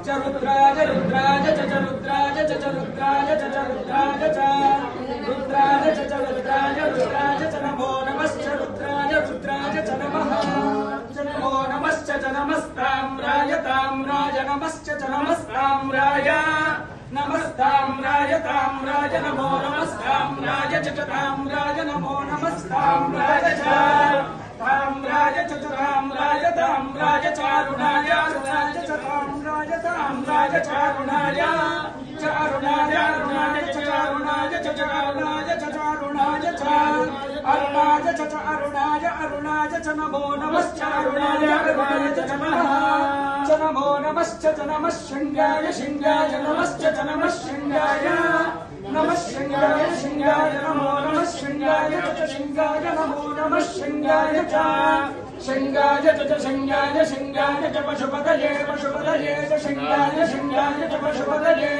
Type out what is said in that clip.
रुद्राज रुद्राज च रुद्राज च रुद्राज च रुद्राज च रुद्राज च रुद्राज रुद्राज च नमो नमश्च रुद्राज रुद्राज च नमः च नमो नमश्च च नमस्ताम्राय ताम्राज नमश्च च नमस्ताम्राय नमस्ताम्राय ताम्राज नमो नमस्ताम्राज च ताम्राज नमो नमस्ताम्राज च ताम्राज च ताम्राज ताम्राज चारुणाय अरुणाय च ताम्राज ताम्राज चारुणाय चारुणाय अरुणाय च चारुणाय च चारुणाय च चारुणाय च अरुणाय च अरुणाय अरुणाय च नमो नमश्चारुणाय अरुणाय च नमः च नमो नमश्च च नमः शृङ्गाय शृङ्गाय नमश्च च नमः शृङ्गाय नमः शृङ्गाय शृङ्गाय नमो नमः शृङ्गाय च शृङ्गाय नमो नमः शृङ्गाय च शृङ्गाय च शृङ्गाय शृङ्गाय च पशुपतये पशुपतये च शृङ्गाय शृङ्गाय च पशुपतये